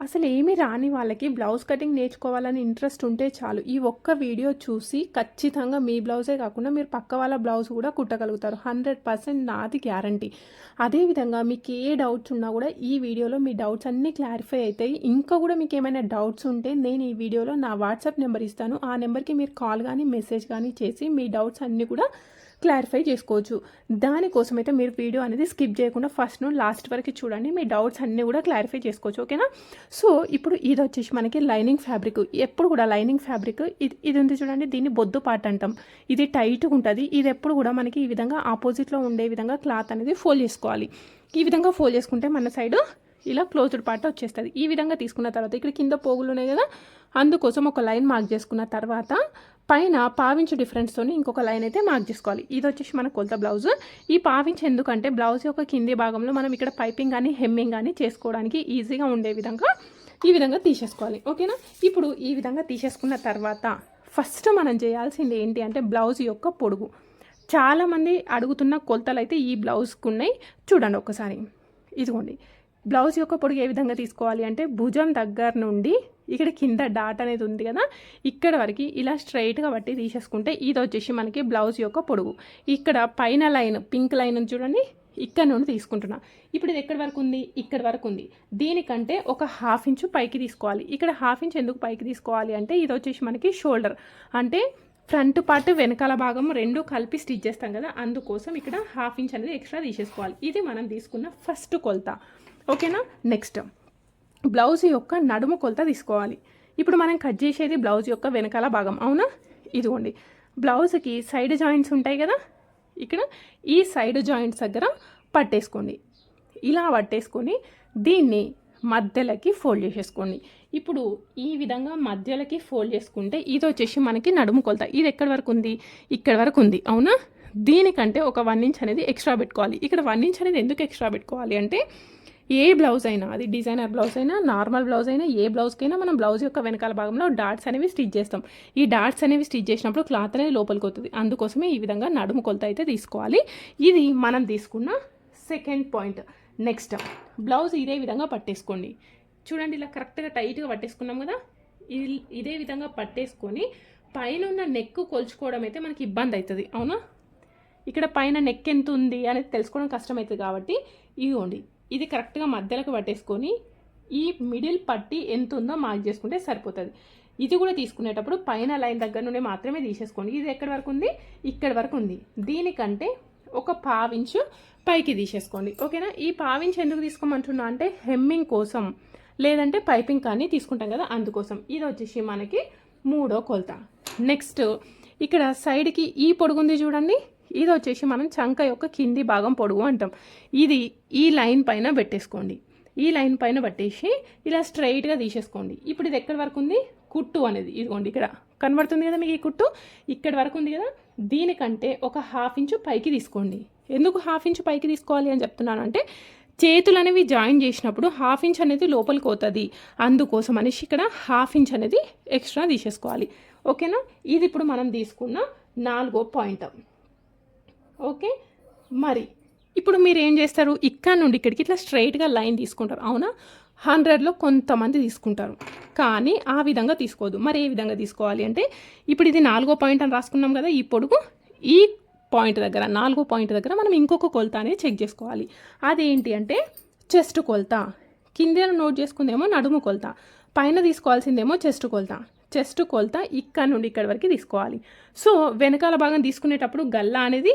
అసలు ఏమీ రాని వాళ్ళకి బ్లౌజ్ కటింగ్ నేర్చుకోవాలని ఇంట్రెస్ట్ ఉంటే చాలు. ఈ ఒక్క వీడియో చూసి ఖచ్చితంగా మీ బ్లౌజే కాకుండా మీరు పక్క వాళ్ళ బ్లౌజ్ కూడా కుట్టగలుగుతారు. 100% నాది గ్యారంటీ. అదేవిధంగా మీకు ఏ డౌట్స్ ఉన్నా కూడా ఈ వీడియోలో మీ డౌట్స్ అన్నీ క్లారిఫై అవుతాయి. ఇంకా కూడా మీకు ఏమైనా డౌట్స్ ఉంటే నేను ఈ వీడియోలో నా వాట్సాప్ నెంబర్ ఇస్తాను. ఆ నెంబర్కి మీరు కాల్ కానీ మెసేజ్ కానీ చేసి మీ డౌట్స్ అన్నీ కూడా క్లారిఫై చేసుకోవచ్చు. దానికోసమైతే మీరు వీడియో అనేది స్కిప్ చేయకుండా ఫస్ట్ నుండి లాస్ట్ వరకు చూడండి. మీ డౌట్స్ అన్నీ కూడా క్లారిఫై చేసుకోవచ్చు. ఓకేనా? సో ఇప్పుడు ఇది వచ్చేసి మనకి లైనింగ్ ఫ్యాబ్రిక్. ఎప్పుడు కూడా లైనింగ్ ఫ్యాబ్రిక్ ఇది ఉంది చూడండి, దీన్ని బొద్దు పార్ట్ అంటాం. ఇది టైట్గా ఉంటుంది. ఇది ఎప్పుడు కూడా మనకి ఈ విధంగా ఆపోజిట్లో ఉండే విధంగా క్లాత్ అనేది ఫోల్డ్ చేసుకోవాలి. ఈ విధంగా ఫోల్డ్ చేసుకుంటే మన సైడు ఇలా క్లోజ్డ్ పార్ట్ వచ్చేస్తుంది. ఈ విధంగా తీసుకున్న తర్వాత ఇక్కడ కింద పోగులు ఉన్నాయి కదా, అందుకోసం ఒక లైన్ మార్క్ చేసుకున్న తర్వాత పైన పావించు డిఫరెన్స్తో ఇంకొక లైన్ అయితే మార్క్ చేసుకోవాలి. ఇది వచ్చేసి మన కొలత బ్లౌజ్. ఈ పావించు ఎందుకంటే బ్లౌజ్ యొక్క కింది భాగంలో మనం ఇక్కడ పైపింగ్ కానీ హెమ్మింగ్ కానీ చేసుకోవడానికి ఈజీగా ఉండే విధంగా ఈ విధంగా తీసేసుకోవాలి. ఓకేనా? ఇప్పుడు ఈ విధంగా తీసేసుకున్న తర్వాత ఫస్ట్ మనం చేయాల్సింది ఏంటి అంటే బ్లౌజ్ యొక్క పొడుగు. చాలామంది అడుగుతున్న కొలతలు అయితే ఈ బ్లౌజ్కి ఉన్నాయి. చూడండి ఒకసారి. ఇదిగోండి, బ్లౌజ్ యొక్క పొడుగు ఏ విధంగా తీసుకోవాలి అంటే భుజం దగ్గర నుండి ఇక్కడ కింద డాట్ అనేది ఉంది కదా, ఇక్కడ వరకు ఇలా స్ట్రైట్గా బట్టి తీసేసుకుంటే ఇది వచ్చేసి మనకి బ్లౌజ్ యొక్క పొడుగు. ఇక్కడ పైన లైన్ పింక్ లైన్ చూడండి, ఇక్కడ నుండి తీసుకుంటున్నా. ఇప్పుడు ఇది ఎక్కడి వరకు ఉంది? ఇక్కడ వరకు ఉంది. దీనికంటే ఒక 1/2 ఇంచు పైకి తీసుకోవాలి. ఇక్కడ 1/2 ఇంచ్ ఎందుకు పైకి తీసుకోవాలి అంటే ఇది వచ్చేసి మనకి షోల్డర్, అంటే ఫ్రంట్ పార్ట్ వెనకాల భాగం రెండు కలిపి స్టిచ్ చేస్తాం కదా, అందుకోసం ఇక్కడ 1/2 ఇంచ్ అనేది ఎక్స్ట్రా తీసేసుకోవాలి. ఇది మనం తీసుకున్న ఫస్ట్ కొలత. ఓకేనా? నెక్స్ట్ బ్లౌజ్ యొక్క నడుము కొలత తీసుకోవాలి. ఇప్పుడు మనం కట్ చేసేది బ్లౌజ్ యొక్క వెనకాల భాగం, అవునా? ఇదిగోండి, బ్లౌజ్కి సైడ్ జాయింట్స్ ఉంటాయి కదా, ఇక్కడ ఈ సైడ్ జాయింట్స్ దగ్గర పట్టేసుకోండి. ఇలా పట్టేసుకొని దీన్ని మధ్యలోకి ఫోల్డ్ చేసేసుకోండి. ఇప్పుడు ఈ విధంగా మధ్యలోకి ఫోల్డ్ చేసుకుంటే ఇది వచ్చేసి మనకి నడుము కొలత. ఇది ఎక్కడి వరకు ఉంది? ఇక్కడ వరకు ఉంది, అవునా? దీనికంటే ఒక 1 ఇంచ్ అనేది ఎక్స్ట్రా పెట్టుకోవాలి. ఇక్కడ 1 ఇంచ్ అనేది ఎందుకు ఎక్స్ట్రా పెట్టుకోవాలి అంటే ఏ బ్లౌజ్ అయినా, అది డిజైనర్ బ్లౌజ్ అయినా నార్మల్ బ్లౌజ్ అయినా ఏ బ్లౌజ్కైనా మనం బ్లౌజ్ యొక్క వెనకాల భాగంలో డాట్స్ అనేవి స్టిచ్ చేస్తాం. ఈ డాట్స్ అనేవి స్టిచ్ చేసినప్పుడు క్లాత్ అనేది లోపలికి వస్తుంది. అందుకోసమే ఈ విధంగా నడుము కొలత అయితే తీసుకోవాలి. ఇది మనం తీసుకున్న సెకండ్ పాయింట్. నెక్స్ట్ బ్లౌజ్ ఇదే విధంగా పట్టేసుకోండి. చూడండి, ఇలా కరెక్ట్గా టైట్గా పట్టేసుకున్నాం కదా, ఇదే విధంగా పట్టేసుకొని పైన ఉన్న నెక్ కొలుచుకోవడం అయితే మనకి ఇబ్బంది అవుతుంది, అవునా? ఇక్కడ పైన నెక్ ఎంత ఉంది అనేది తెలుసుకోవడం కష్టమవుతుంది. కాబట్టి ఇదిగోండి, ఇది కరెక్ట్గా మధ్యలోకి పట్టేసుకొని ఈ మిడిల్ పట్టి ఎంత ఉందో మార్క్ చేసుకుంటే సరిపోతుంది. ఇది కూడా తీసుకునేటప్పుడు పైన లైన్ దగ్గర నుండి మాత్రమే తీసేసుకోండి. ఇది ఎక్కడి వరకు ఉంది? ఇక్కడ వరకు ఉంది. దీనికంటే ఒక 1/2 ఇంచు పైకి తీసేసుకోండి. ఓకేనా? ఈ 1/2 ఇంచు ఎందుకు తీసుకోమంటున్నా అంటే హెమ్మింగ్ కోసం, లేదంటే పైపింగ్ కానీ తీసుకుంటాం కదా, అందుకోసం. ఇది వచ్చేసి మనకి 3వ కొలత. నెక్స్ట్ ఇక్కడ సైడ్కి ఈ పొడుగు ఉంది చూడండి, ఇది వచ్చేసి మనం చంక యొక్క కింది భాగం పొడుగు అంటాం. ఇది ఈ లైన్ పైన పెట్టేసుకోండి. ఈ లైన్ పైన పట్టేసి ఇలా స్ట్రైట్గా తీసేసుకోండి. ఇప్పుడు ఇది ఎక్కడి వరకు ఉంది? కుట్టు అనేది ఇదిగోండి, ఇక్కడ కనబడుతుంది కదా మీకు, ఈ కుట్టు ఇక్కడి వరకు ఉంది కదా, దీనికంటే ఒక 1/2 ఇంచు పైకి తీసుకోండి. ఎందుకు 1/2 ఇంచు పైకి తీసుకోవాలి అని చెప్తున్నాను అంటే చేతులు అనేవి జాయిన్ చేసినప్పుడు 1/2 ఇంచ్ అనేది లోపలికి పోతుంది. అందుకోసం అనేసి ఇక్కడ 1/2 ఇంచ్ అనేది ఎక్స్ట్రా తీసేసుకోవాలి. ఓకేనా? ఇది ఇప్పుడు మనం తీసుకున్న 4వ పాయింట్. ఓకే, మరి ఇప్పుడు మీరు ఏం చేస్తారు? ఇక్కడ నుండి ఇక్కడికి ఇట్లా స్ట్రైట్గా లైన్ తీసుకుంటారు, అవునా? 100లో కొంతమంది తీసుకుంటారు, కానీ ఆ విధంగా తీసుకోవద్దు. మరి ఏ విధంగా తీసుకోవాలి అంటే ఇప్పుడు ఇది 4వ పాయింట్ అని రాసుకున్నాం కదా, ఈ పొడుగు ఈ పాయింట్ దగ్గర 4వ పాయింట్ దగ్గర మనం ఇంకొక కొలత అనేది చెక్ చేసుకోవాలి. అదేంటి అంటే చెస్ట్ కొలత. కింద నోట్ చేసుకుందేమో నడుము కొలత, పైన తీసుకోవాల్సిందేమో చెస్ట్ కొలత. చెస్ట్ కొలత ఇక్కడ నుండి ఇక్కడ వరకు తీసుకోవాలి. సో వెనకాల భాగం తీసుకునేటప్పుడు గల్లా అనేది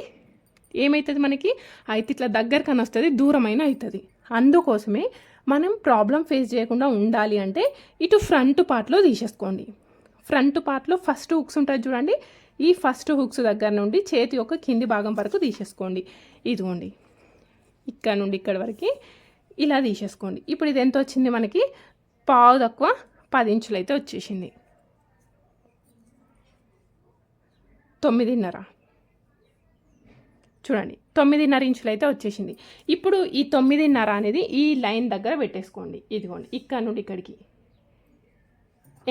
ఏమవుతుంది మనకి? అయితే ఇట్లా దగ్గరకని వస్తుంది, దూరమైన అవుతుంది. అందుకోసమే మనం ప్రాబ్లం ఫేస్ చేయకుండా ఉండాలి అంటే ఇటు ఫ్రంట్ పార్ట్లో తీసేసుకోండి. ఫ్రంట్ పార్ట్లో ఫస్ట్ హుక్స్ ఉంటుంది చూడండి, ఈ ఫస్ట్ హుక్స్ దగ్గర నుండి చేతి యొక్క కింది భాగం వరకు తీసేసుకోండి. ఇదిగోండి, ఇక్కడ నుండి ఇక్కడ వరకు ఇలా తీసేసుకోండి. ఇప్పుడు ఇది ఎంత వచ్చింది మనకి? పావు తక్కువ 10 ఇంచులు అయితే వచ్చేసింది. 9.5 చూడండి, 9.5 ఇంచులు అయితే వచ్చేసింది. ఇప్పుడు ఈ 9.5 అనేది ఈ లైన్ దగ్గర పెట్టేసుకోండి. ఇదిగోండి, ఇక్కడ నుండి ఇక్కడికి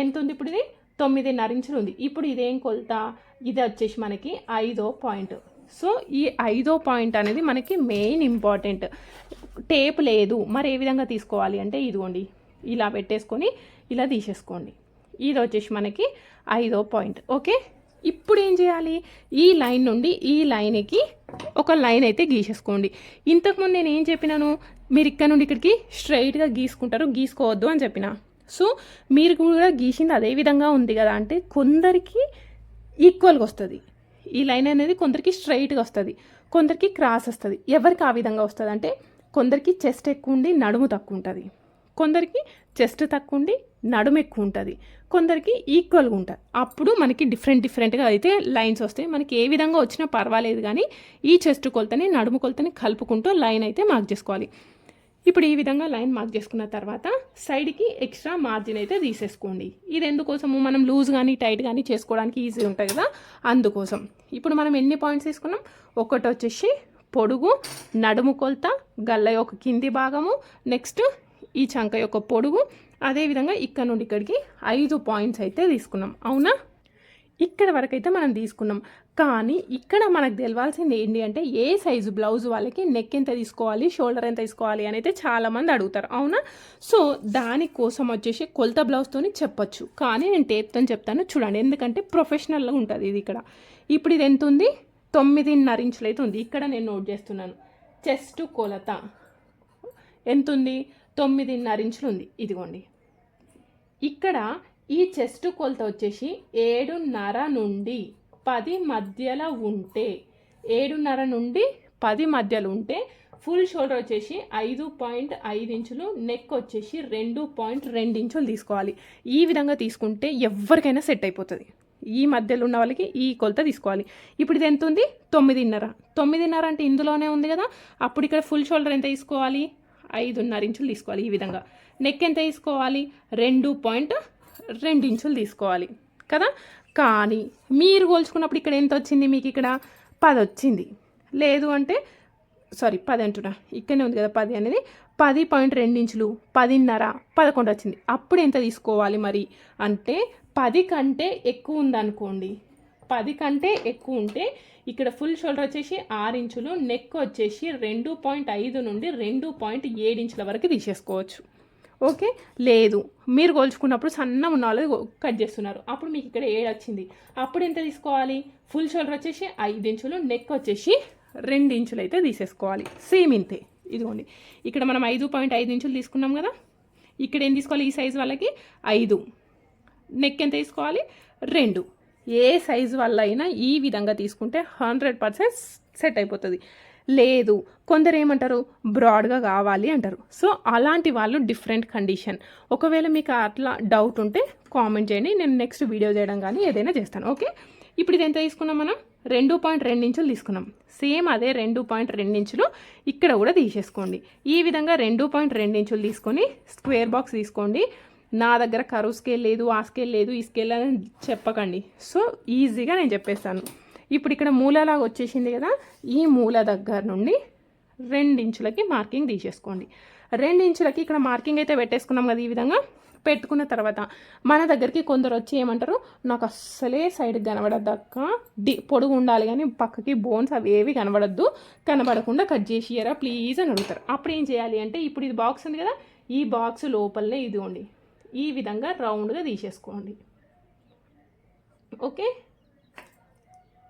ఎంత ఉంది? ఇప్పుడు ఇది 9.5 ఇంచులు ఉంది. ఇప్పుడు ఇదేం కొలత? ఇది వచ్చేసి మనకి 5వ పాయింట్. సో ఈ 5వ పాయింట్ అనేది మనకి మెయిన్ ఇంపార్టెంట్. టేప్ లేదు, మరి ఏ విధంగా తీసుకోవాలి అంటే ఇదిగోండి, ఇలా పెట్టేసుకొని ఇలా తీసేసుకోండి. ఇది వచ్చేసి మనకి 5వ పాయింట్. ఓకే, ఇప్పుడు ఏం చేయాలి, ఈ లైన్ నుండి ఈ లైన్కి ఒక లైన్ అయితే గీసేసుకోండి. ఇంతకుముందు నేను ఏం చెప్పినాను, మీరు ఇక్కడ నుండి ఇక్కడికి స్ట్రైట్గా గీసుకుంటారు, గీసుకోవద్దు అని చెప్పిన. సో మీరు కూడా గీసింది అదే విధంగా ఉంది కదా అంటే కొందరికి ఈక్వల్గా వస్తుంది ఈ లైన్ అనేది, కొందరికి స్ట్రైట్గా వస్తుంది, కొందరికి క్రాస్ వస్తుంది. ఎవరికి ఆ విధంగా వస్తుంది అంటే కొందరికి చెస్ట్ ఎక్కువ ఉండి నడుము తక్కువ ఉంటుంది, కొందరికి చెస్ట్ తక్కువ ఉండి నడుము ఎక్కువ ఉంటుంది, కొందరికి ఈక్వల్గా ఉంటుంది. అప్పుడు మనకి డిఫరెంట్గా అయితే లైన్స్ వస్తాయి. మనకి ఏ విధంగా వచ్చినా పర్వాలేదు, కానీ ఈ చెస్ట్ కొలతని నడుము కొలతని కలుపుకుంటూ లైన్ అయితే మార్క్ చేసుకోవాలి. ఇప్పుడు ఈ విధంగా లైన్ మార్క్ చేసుకున్న తర్వాత సైడ్కి ఎక్స్ట్రా మార్జిన్ అయితే తీసేసుకోండి. ఇది ఎందుకోసము, మనం లూజ్ కానీ టైట్ కానీ చేసుకోవడానికి ఈజీ ఉంటుంది కదా, అందుకోసం. ఇప్పుడు మనం ఎన్ని పాయింట్స్ తీసుకున్నాం, ఒకటి వచ్చేసి పొడుగు, నడుము కొలత, గల్ల యొక్క కింది భాగము, నెక్స్ట్ ఈ చంక యొక్క పొడుగు, అదేవిధంగా ఇక్కడ నుండి ఇక్కడికి 5 పాయింట్స్ అయితే తీసుకున్నాం. అవునా, ఇక్కడ వరకు అయితే మనం తీసుకున్నాం. కానీ ఇక్కడ మనకు తెలవాల్సింది ఏంటి అంటే ఏ సైజు బ్లౌజ్ వాళ్ళకి నెక్ ఎంత తీసుకోవాలి, షోల్డర్ ఎంత తీసుకోవాలి అని అయితే చాలామంది అడుగుతారు. అవునా, సో దానికోసం వచ్చేసి కొలత బ్లౌజ్తోని చెప్పొచ్చు, కానీ నేను టేప్తో చెప్తాను చూడండి, ఎందుకంటే ప్రొఫెషనల్గా ఉంటుంది ఇది. ఇక్కడ ఇప్పుడు ఇది ఎంత ఉంది, 9.5 ఇంచులు అయితే ఉంది. ఇక్కడ నేను నోట్ చేస్తున్నాను. చెస్ట్ కొలత ఎంత ఉంది, 9.5 ఇంచులు ఉంది. ఇదిగోండి, ఇక్కడ ఈ చెస్ట్ కొలత వచ్చేసి 7.5 నుండి 10 మధ్యలో ఉంటే, 7.5 నుండి 10 మధ్యలో ఉంటే ఫుల్ షోల్డర్ వచ్చేసి 5.5 ఇంచులు, నెక్ వచ్చేసి 2.2 ఇంచులు తీసుకోవాలి. ఈ విధంగా తీసుకుంటే ఎవరికైనా సెట్ అయిపోతుంది. ఈ మధ్యలో ఉన్న వాళ్ళకి ఈ కొలత తీసుకోవాలి. ఇప్పుడు ఇది ఎంత ఉంది, 9.5 అంటే ఇందులోనే ఉంది కదా, అప్పుడు ఇక్కడ ఫుల్ షోల్డర్ ఎంత తీసుకోవాలి, 5.5 ఇంచులు తీసుకోవాలి. ఈ విధంగా నెక్ ఎంత తీసుకోవాలి, 2.2 ఇంచులు తీసుకోవాలి కదా. కానీ మీరు కోల్చుకున్నప్పుడు ఇక్కడ ఎంత వచ్చింది, మీకు ఇక్కడ 10 వచ్చింది. లేదు అంటే 10 అంటున్నా, ఇక్కడనే ఉంది కదా 10 అనేది, 10.2 ఇంచులు, 10.5, 11 వచ్చింది. అప్పుడు ఎంత తీసుకోవాలి మరి అంటే 10 కంటే ఎక్కువ ఉందనుకోండి, 10 కంటే ఎక్కువ ఉంటే ఇక్కడ ఫుల్ షోల్డర్ వచ్చేసి 6 ఇంచులు, నెక్ వచ్చేసి 2.5 నుండి 2.7 ఇంచుల వరకు తీసేసుకోవచ్చు. ఓకే, లేదు మీరు కొలుచుకున్నప్పుడు సన్న ఉన్న వాళ్ళు కట్ చేస్తున్నారు, అప్పుడు మీకు ఇక్కడ 7 వచ్చింది. అప్పుడు ఎంత తీసుకోవాలి, ఫుల్ షోల్డర్ వచ్చేసి 5 ఇంచులు, నెక్ వచ్చేసి 2 ఇంచులు అయితే తీసేసుకోవాలి. సేమ్ ఇంతే. ఇదిగోండి, ఇక్కడ మనం 5.5 ఇంచులు తీసుకున్నాం కదా, ఇక్కడ ఏం తీసుకోవాలి, ఈ సైజు వాళ్ళకి 5, నెక్ ఎంత తీసుకోవాలి, 2. ఏ సైజు వల్ల అయినా ఈ విధంగా తీసుకుంటే 100% సెట్ అయిపోతుంది. లేదు కొందరు ఏమంటారు, బ్రాడ్గా కావాలి అంటారు. సో అలాంటి వాళ్ళు డిఫరెంట్ కండిషన్. ఒకవేళ మీకు అట్లా డౌట్ ఉంటే కామెంట్ చేయండి, నేను నెక్స్ట్ వీడియో చేయడం కానీ ఏదైనా చేస్తాను. ఓకే, ఇప్పుడు ఇది ఎంత తీసుకున్నాం మనం, 2.2 ఇంచులు తీసుకున్నాం. సేమ్ అదే 2.2 ఇంచులు ఇక్కడ కూడా తీసేసుకోండి. ఈ విధంగా 2.2 ఇంచులు తీసుకొని స్క్వేర్ బాక్స్ తీసుకోండి. నా దగ్గర కరువు స్కేల్ లేదు, ఆ స్కేల్ లేదు, ఈ స్కేల్ అని చెప్పకండి. సో ఈజీగా నేను చెప్పేస్తాను. ఇప్పుడు ఇక్కడ మూలలాగా వచ్చేసింది కదా, ఈ మూల దగ్గర నుండి 2 ఇంచులకి మార్కింగ్ తీసేసుకోండి. 2 ఇంచులకి ఇక్కడ మార్కింగ్ అయితే పెట్టేసుకున్నాం కదా. ఈ విధంగా పెట్టుకున్న తర్వాత మన దగ్గరికి కొందరు వచ్చి ఏమంటారు, నాకు అస్సలే సైడ్ కనబడద్దక్క, పొడుగు ఉండాలి కానీ పక్కకి బోన్స్ అవి ఏవి కనబడకుండా కట్ చేసియరా ప్లీజ్ అని అడుగుతారు. అప్పుడు ఏం చేయాలి అంటే, ఇప్పుడు ఇది బాక్స్ ఉంది కదా, ఈ బాక్స్ లోపలనే ఇదిగోండి ఈ విధంగా రౌండ్గా తీసేసుకోండి. ఓకే,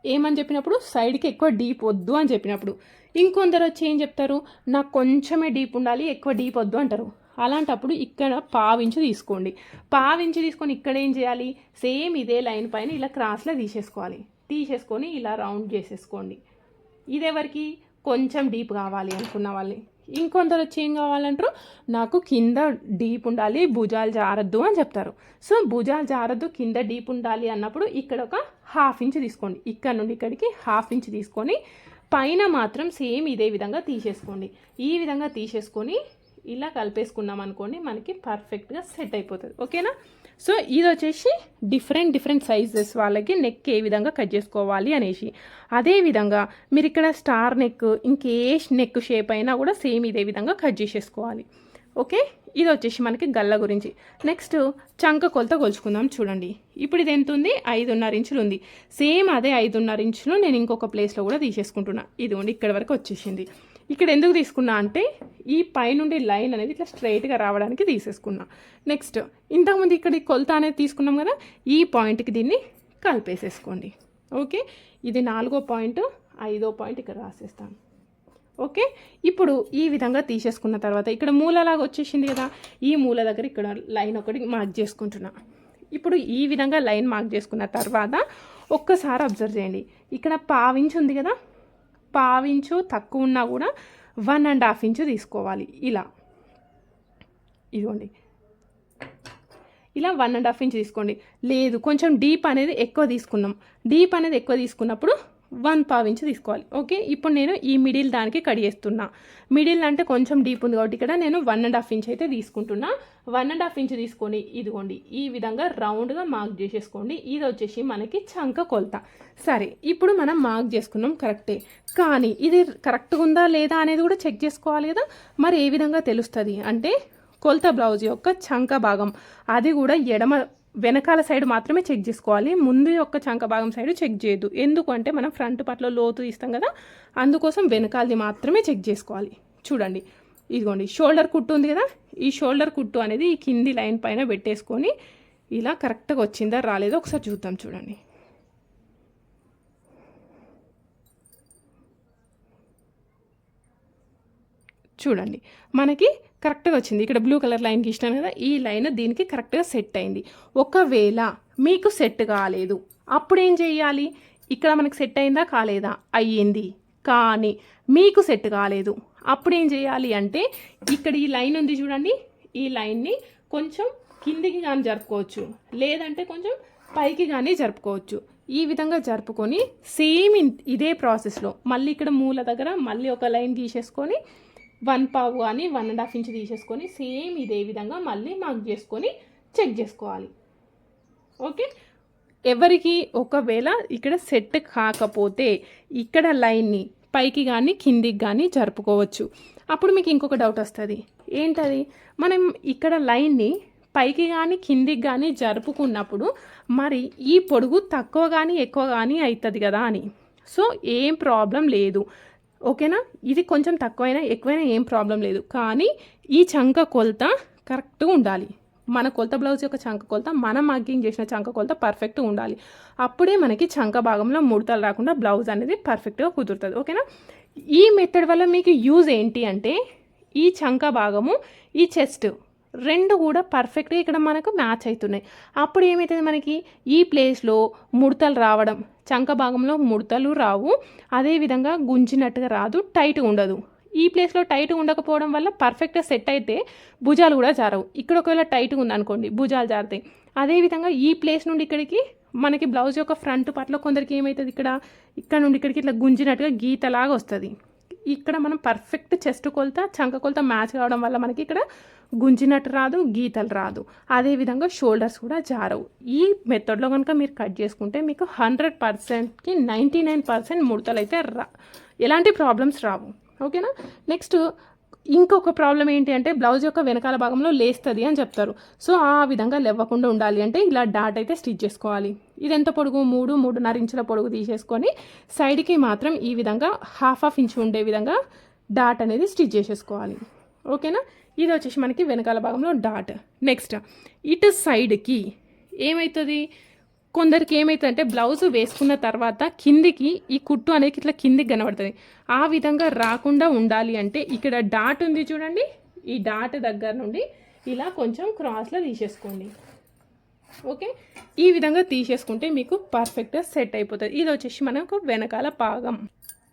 ఏమని చెప్పినప్పుడు సైడ్కి ఎక్కువ డీప్ వద్దు అని చెప్పినప్పుడు. ఇంకొందరు వచ్చి ఏం చెప్తారు, నాకు కొంచెమే డీప్ ఉండాలి, ఎక్కువ డీప్ వద్దు అంటారు. అలాంటప్పుడు ఇక్కడ 1/2 ఇంచు తీసుకోండి. 1/2 ఇంచు తీసుకొని ఇక్కడ ఏం చేయాలి, సేమ్ ఇదే లైన్ పైన ఇలా క్రాస్లో తీసేసుకొని ఇలా రౌండ్ చేసేసుకోండి. ఇదెవరికి, కొంచెం డీప్ కావాలి అనుకున్న వాళ్ళని. ఇంకొందరు వచ్చి ఏం కావాలంటారు, నాకు కింద డీప్ ఉండాలి, భుజాలు జారద్దు అని చెప్తారు. సో భుజాలు జారద్దు, కింద డీప్ ఉండాలి అన్నప్పుడు ఇక్కడ ఒక 1/2 ఇంచు తీసుకోండి. ఇక్కడ నుండి ఇక్కడికి 1/2 ఇంచు తీసుకొని పైన మాత్రం సేమ్ ఇదే విధంగా తీసేసుకోండి. ఈ విధంగా తీసేసుకొని ఇలా కలిపేసుకున్నాం అనుకోండి, మనకి పర్ఫెక్ట్గా సెట్ అయిపోతుంది. ఓకేనా. సో ఇది వచ్చేసి డిఫరెంట్ సైజెస్ వాళ్ళకి నెక్ ఏ విధంగా కట్ చేసుకోవాలి అనేసి. అదేవిధంగా మీరు ఇక్కడ స్టార్ నెక్, ఇంకే నెక్ షేప్ అయినా కూడా సేమ్ ఇదే విధంగా కట్ చేసేసుకోవాలి. ఓకే, ఇది వచ్చేసి మనకి గల్ల గురించి. నెక్స్ట్ చంక కొలత కొలుచుకుందాం. చూడండి, ఇప్పుడు ఇది ఎంత ఉంది, 5.5 ఇంచులు ఉంది. సేమ్ అదే 5.5 ఇంచులు నేను ఇంకొక ప్లేస్లో కూడా తీసేసుకుంటున్నా. ఇది ఉండి ఇక్కడ వరకు వచ్చేసింది. ఇక్కడ ఎందుకు తీసుకున్నా అంటే ఈ పైనుండి లైన్ అనేది ఇట్లా స్ట్రైట్గా రావడానికి తీసేసుకున్నా. నెక్స్ట్ ఇంతకుముందు ఇక్కడ ఈ కొలత అనేది తీసుకున్నాం కదా, ఈ పాయింట్కి దీన్ని కలిపేసేసుకోండి. ఓకే, ఇది 4వ పాయింట్, 5వ పాయింట్ ఇక్కడ రాసేస్తాను. ఓకే, ఇప్పుడు ఈ విధంగా తీసేసుకున్న తర్వాత ఇక్కడ మూలలాగా వచ్చేసింది కదా, ఈ మూల దగ్గర ఇక్కడ లైన్ ఒకటి మార్క్ చేసుకుంటున్నా. ఇప్పుడు ఈ విధంగా లైన్ మార్క్ చేసుకున్న తర్వాత ఒక్కసారి అబ్జర్వ్ చేయండి, ఇక్కడ పావించు ఉంది కదా, పావించు తక్కువ ఉన్నా కూడా 1.5 ఇంచు తీసుకోవాలి. ఇలా ఇదిగోండి, ఇలా 1.5 ఇంచ్ తీసుకోండి. లేదు కొంచెం డీప్ అనేది ఎక్కువ తీసుకున్నాం, డీప్ అనేది ఎక్కువ తీసుకున్నప్పుడు 1/4 ఇంచ్ తీసుకోవాలి. ఓకే, ఇప్పుడు నేను ఈ మిడిల్ దానికి కట్ చేస్తున్నా. మిడిల్ అంటే కొంచెం డీప్ ఉంది కాబట్టి ఇక్కడ నేను 1.5 ఇంచ్ అయితే తీసుకుంటున్నా. 1.5 ఇంచ్ తీసుకొని ఇదిగోండి ఈ విధంగా రౌండ్గా మార్క్ చేసేసుకోండి. ఇది వచ్చేసి మనకి చంక కొలత. సరే, ఇప్పుడు మనం మార్క్ చేసుకున్నాం కరెక్టే, కానీ ఇది కరెక్ట్గా ఉందా లేదా అనేది కూడా చెక్ చేసుకోవాలి కదా. మరి ఏ విధంగా తెలుస్తుంది అంటే కొలత బ్లౌజ్ యొక్క చంక భాగం అది కూడా వెనకాల సైడ్ మాత్రమే చెక్ చేసుకోవాలి, ముందు యొక్క చంక భాగం సైడ్ చెక్ చేయొద్దు. ఎందుకంటే మనం ఫ్రంట్ పార్ట్లో లోతు తీస్తాం కదా, అందుకోసం వెనకాలది మాత్రమే చెక్ చేసుకోవాలి. చూడండి ఇదిగోండి షోల్డర్ కుట్టు ఉంది కదా, ఈ షోల్డర్ కుట్టు అనేది ఈ కింది లైన్ పైన పెట్టేసుకొని ఇలా కరెక్ట్గా వచ్చిందా రాలేదో ఒకసారి చూద్దాం. చూడండి చూడండి మనకి కరెక్ట్గా వచ్చింది. ఇక్కడ బ్లూ కలర్ లైన్కి ఇష్టం కదా, ఈ లైన్ దీనికి కరెక్ట్గా సెట్ అయింది. ఒకవేళ మీకు సెట్ కాలేదు అప్పుడు ఏం చేయాలి, ఇక్కడ మనకు సెట్ అయిందా కాలేదా, అయ్యింది, కానీ మీకు సెట్ కాలేదు అప్పుడు ఏం చేయాలి అంటే ఇక్కడ ఈ లైన్ ఉంది చూడండి, ఈ లైన్ని కొంచెం కిందికి కానీ జరుపుకోవచ్చు, లేదంటే కొంచెం పైకి కానీ జరుపుకోవచ్చు. ఈ విధంగా జరుపుకొని సేమ్ ఇదే ప్రాసెస్లో మళ్ళీ ఇక్కడ మూల దగ్గర మళ్ళీ ఒక లైన్ గీసేసుకొని 1/4 కానీ 1.5 ఇంచ్ తీసేసుకొని సేమ్ ఇదే విధంగా మళ్ళీ మార్క్ చేసుకొని చెక్ చేసుకోవాలి. ఓకే, ఎవరికి ఒకవేళ ఇక్కడ సెట్ కాకపోతే ఇక్కడ లైన్ని పైకి కానీ కిందికి కానీ జరుపుకోవచ్చు. అప్పుడు మీకు ఇంకొక డౌట్ వస్తుంది, ఏంటది, మనం ఇక్కడ లైన్ని పైకి కానీ కిందికి కానీ జరుపుకున్నప్పుడు మరి ఈ పొడుగు తక్కువ కానీ ఎక్కువ కానీ అవుతుంది కదా అని. సో ఏం ప్రాబ్లం లేదు, ఓకేనా, ఇది కొంచెం తక్కువైనా ఎక్కువైనా ఏం ప్రాబ్లం లేదు, కానీ ఈ చంక కొలత కరెక్ట్గా ఉండాలి. మన కొలత బ్లౌజ్ యొక్క చంక కొలత, మనం మార్కింగ్ చేసిన చంక కొలత పర్ఫెక్ట్గా ఉండాలి. అప్పుడే మనకి చంక భాగంలో ముడతలు రాకుండా బ్లౌజ్ అనేది పర్ఫెక్ట్గా కుదురుతుంది. ఓకేనా, ఈ మెథడ్ వల్ల మీకు యూజ్ ఏంటి అంటే ఈ చంక భాగము ఈ చెస్ట్ రెండు కూడా పర్ఫెక్ట్గా ఇక్కడ మనకు మ్యాచ్ అవుతున్నాయి. అప్పుడు ఏమవుతుంది, మనకి ఈ ప్లేస్లో ముడతలు రావడం, చంక భాగంలో ముడతలు రావు, అదేవిధంగా గుంజినట్టుగా రాదు, టైట్గా ఉండదు. ఈ ప్లేస్లో టైట్గా ఉండకపోవడం వల్ల పర్ఫెక్ట్గా సెట్ అయితే భుజాలు కూడా జారవు. ఇక్కడ ఒకవేళ టైట్గా ఉందనుకోండి భుజాలు జారుతాయి. అదేవిధంగా ఈ ప్లేస్ నుండి ఇక్కడికి మనకి బ్లౌజ్ యొక్క ఫ్రంట్ పార్ట్లో కొందరికి ఏమవుతుంది, ఇక్కడ నుండి ఇక్కడికి ఇట్లా గుంజినట్టుగా గీతలాగా వస్తుంది. ఇక్కడ మనం పర్ఫెక్ట్ చెస్ట్ కొలత చంక కొలత మ్యాచ్ కావడం వల్ల మనకి ఇక్కడ గుంజినట్టు రాదు, గీతలు రాదు, అదేవిధంగా షోల్డర్స్ కూడా జారవు. ఈ మెథడ్లో కనుక మీరు కట్ చేసుకుంటే మీకు 100%కి 99% ముడతలు అయితే ఎలాంటి ప్రాబ్లమ్స్ రావు. ఓకేనా, నెక్స్ట్ ఇంకొక ప్రాబ్లం ఏంటి అంటే బ్లౌజ్ యొక్క వెనకాల భాగంలో లేస్తుంది అని చెప్తారు. సో ఆ విధంగా లేవకుండా ఉండాలి అంటే ఇలా డాట్ అయితే స్టిచ్ చేసుకోవాలి. ఇది ఎంత పొడుగు, 3-3.5 ఇంచుల పొడుగు తీసేసుకొని సైడ్కి మాత్రం ఈ విధంగా 1/2 ఇంచ్ ఉండే విధంగా డాట్ అనేది స్టిచ్ చేసేసుకోవాలి. ఓకేనా, ఇది వచ్చేసి మనకి వెనకాల భాగంలో డాట్. నెక్స్ట్ ఇటు సైడ్కి ఏమవుతుంది, కొందరికి ఏమవుతుంది అంటే బ్లౌజ్ వేసుకున్న తర్వాత కిందికి ఈ కుట్టు అనేది ఇట్లా కిందికి కనబడుతుంది. ఆ విధంగా రాకుండా ఉండాలి అంటే ఇక్కడ డాట్ ఉంది చూడండి, ఈ డాట్ దగ్గర నుండి ఇలా కొంచెం క్రాస్లో తీసేసుకోండి. ఓకే, ఈ విధంగా తీసేసుకుంటే మీకు పర్ఫెక్ట్గా సెట్ అయిపోతుంది. ఇది వచ్చేసి మనకు వెనకాల భాగం.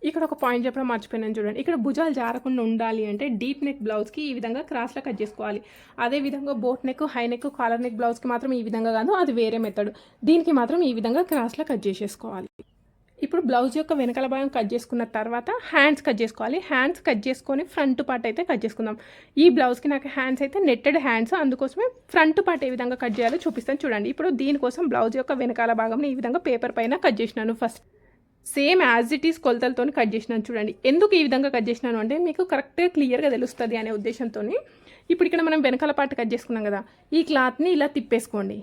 ఇక్కడ ఒక పాయింట్ చెప్పడం మర్చిపోయినాను చూడండి, ఇక్కడ భుజాలు జారకుండా ఉండాలి అంటే డీప్ నెక్ బ్లౌజ్కి ఈ విధంగా క్రాస్లో కట్ చేసుకోవాలి. అదేవిధంగా boat neck, high neck, collar neck బ్లౌజ్కి మాత్రం ఈ విధంగా కాదు, అది వేరే మెథడ్. దీనికి మాత్రం ఈ విధంగా క్రాస్లో కట్ చేసేసుకోవాలి. ఇప్పుడు బ్లౌజ్ యొక్క వెనకాల భాగం కట్ చేసుకున్న తర్వాత హ్యాండ్స్ కట్ చేసుకోవాలి. హ్యాండ్స్ కట్ చేసుకొని ఫ్రంట్ పార్ట్ అయితే కట్ చేసుకుందాం. ఈ బ్లౌజ్కి నాకు హ్యాండ్స్ అయితే నెట్టెడ్ హ్యాండ్స్, అందుకోసమే ఫ్రంట్ పార్ట్ ఏ విధంగా కట్ చేయాలో చూపిస్తాను చూడండి. ఇప్పుడు దీనికోసం బ్లౌజ్ యొక్క వెనకాల భాగం ఈ విధంగా పేపర్ పైన కట్ చేసినాను. First same as it is కొలతలతో కట్ చేసినాను చూడండి. ఎందుకు ఈ విధంగా కట్ చేసినాను అంటే మీకు కరెక్ట్గా క్లియర్గా తెలుస్తుంది అనే ఉద్దేశంతో. ఇప్పుడు ఇక్కడ మనం వెనకాల పార్ట్ కట్ చేసుకున్నాం కదా, ఈ క్లాత్ని ఇలా తిప్పేసుకోండి.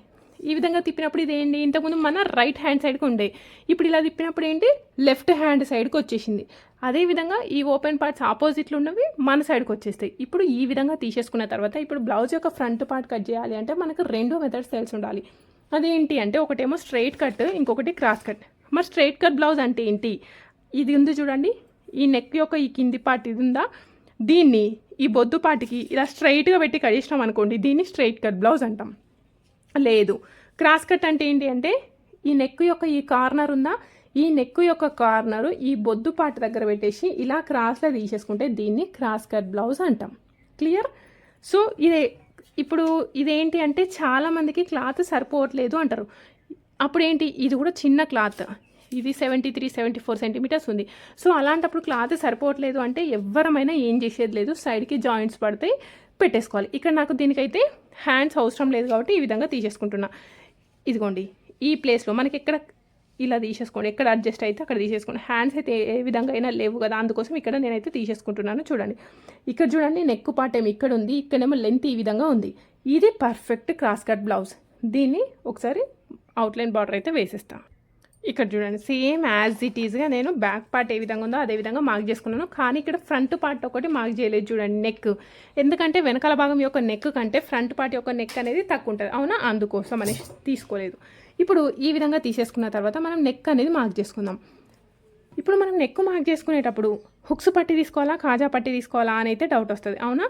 ఈ విధంగా తిప్పినప్పుడు ఇది ఏంటి, ఇంతకుముందు మన రైట్ హ్యాండ్ సైడ్కి ఉండే, ఇప్పుడు ఇలా తిప్పినప్పుడు ఏంటి లెఫ్ట్ హ్యాండ్ సైడ్కి వచ్చేసింది. అదేవిధంగా ఈ ఓపెన్ పార్ట్స్ ఆపోజిట్లో ఉన్నవి మన సైడ్కి వచ్చేస్తాయి. ఇప్పుడు ఈ విధంగా తీసేసుకున్న తర్వాత ఇప్పుడు బ్లౌజ్ యొక్క ఫ్రంట్ పార్ట్ కట్ చేయాలి అంటే మనకు 2 మెథడ్స్ తెలిసి ఉండాలి. అదేంటి అంటే ఒకటేమో స్ట్రైట్ కట్, ఇంకొకటి క్రాస్ కట్. మరి స్ట్రైట్ కట్ బ్లౌజ్ అంటే ఏంటి? ఇది ఉంది చూడండి, ఈ నెక్ యొక్క ఈ కింది పార్ట్ ఇది ఉందా, దీన్ని ఈ బొద్దు పార్ట్కి ఇలా స్ట్రైట్గా పెట్టి కట్ చేసినాం అనుకోండి, దీన్ని స్ట్రైట్ కట్ బ్లౌజ్ అంటాం. లేదు, క్రాస్ కట్ అంటే ఏంటి అంటే ఈ నెక్ యొక్క ఈ కార్నర్ ఉందా, ఈ నెక్ యొక్క కార్నరు ఈ బొద్దు పార్ట్ దగ్గర పెట్టేసి ఇలా క్రాస్లో తీసేసుకుంటే దీన్ని క్రాస్ కట్ బ్లౌజ్ అంటాం. క్లియర్? సో ఇప్పుడు ఇదేంటి అంటే చాలామందికి క్లాత్ సరిపోవట్లేదు అంటారు. అప్పుడు ఏంటి, ఇది కూడా చిన్న క్లాత్, ఇది 73-74 సెంటీమీటర్స్ ఉంది. సో అలాంటప్పుడు క్లాత్ సరిపోవట్లేదు అంటే ఎవరమైనా ఏం చేసేది లేదు, సైడ్కి జాయింట్స్ పడితే పెట్టేసుకోవాలి. ఇక్కడ నాకు దీనికైతే హ్యాండ్స్ అవసరం లేదు కాబట్టి ఈ విధంగా తీసేసుకుంటున్నా. ఇదిగోండి, ఈ ప్లేస్లో మనకి ఎక్కడ ఇలా తీసేసుకోండి, ఎక్కడ అడ్జస్ట్ అయితే అక్కడ తీసేసుకోండి. హ్యాండ్స్ అయితే ఏ విధంగా అయినా లేవు కదా, అందుకోసం ఇక్కడ నేనైతే తీసేసుకుంటున్నాను. చూడండి, ఇక్కడ చూడండి నెక్ పార్ట్ ఏమో ఇక్కడ ఉంది, ఇక్కడేమో లెంత్ ఈ విధంగా ఉంది. ఇది పర్ఫెక్ట్ క్రాస్ కట్ బ్లౌజ్. దీన్ని ఒకసారి అవుట్లైన్ బార్డర్ అయితే వేసేస్తాను. ఇక్కడ చూడండి, సేమ్ యాజ్ ఇట్ ఈజ్గా నేను బ్యాక్ పార్ట్ ఏ విధంగా ఉందో అదే విధంగా మార్క్ చేసుకున్నాను. కానీ ఇక్కడ ఫ్రంట్ పార్ట్ ఒకటి మార్క్ చేయలేదు చూడండి, నెక్. ఎందుకంటే వెనకాల భాగం యొక్క నెక్ కంటే ఫ్రంట్ పార్ట్ యొక్క నెక్ అనేది తక్కువ ఉంటుంది, అవునా, అందుకోసం అనేసి తీసుకోలేదు. ఇప్పుడు ఈ విధంగా తీసేసుకున్న తర్వాత మనం నెక్ అనేది మార్క్ చేసుకుందాం. ఇప్పుడు మనం నెక్ మార్క్ చేసుకునేటప్పుడు హుక్స్ పట్టి తీసుకోవాలా, కాజా పట్టి తీసుకోవాలా అని అయితే డౌట్ వస్తుంది, అవునా.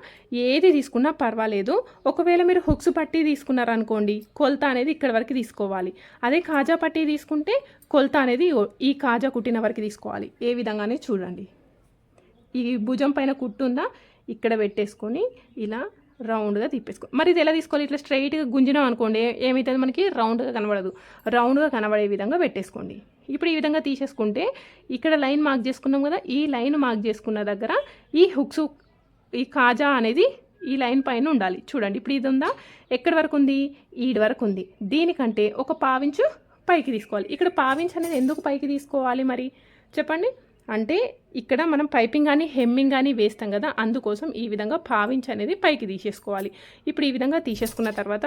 ఏది తీసుకున్నా పర్వాలేదు. ఒకవేళ మీరు హుక్స్ పట్టి తీసుకున్నారనుకోండి, కొలత అనేది ఇక్కడ వరకు తీసుకోవాలి. అదే కాజా పట్టి తీసుకుంటే కొలత అనేది ఈ కాజా కుట్టిన వరకు తీసుకోవాలి. ఏ విధంగానే చూడండి, ఈ భుజం పైన కుట్టుందా ఇక్కడ పెట్టేసుకొని ఇలా రౌండ్గా తిప్పేసుకో. మరి ఇది ఎలా తీసుకోవాలి, ఇట్లా స్ట్రైట్గా గుంజినాం అనుకోండి ఏమవుతుంది, మనకి రౌండ్గా కనబడదు. రౌండ్గా కనబడే విధంగా పెట్టేసుకోండి. ఇప్పుడు ఈ విధంగా తీసేసుకుంటే ఇక్కడ లైన్ మార్క్ చేసుకున్నాం కదా, ఈ లైన్ మార్క్ చేసుకున్న దగ్గర ఈ హుక్స్, ఈ కాజా అనేది ఈ లైన్ పైన ఉండాలి. చూడండి, ఇప్పుడు ఇది ఉందా, ఎక్కడి వరకు ఉంది, ఈడి వరకు ఉంది. దీనికంటే ఒక పావించు పైకి తీసుకోవాలి. ఇక్కడ పావించ్ అనేది ఎందుకు పైకి తీసుకోవాలి మరి చెప్పండి. అంటే ఇక్కడ మనం పైపింగ్ కానీ హెమ్మింగ్ కానీ వేస్తాం కదా, అందుకోసం ఈ విధంగా పావించ్ అనేది పైకి తీసేసుకోవాలి. ఇప్పుడు ఈ విధంగా తీసేసుకున్న తర్వాత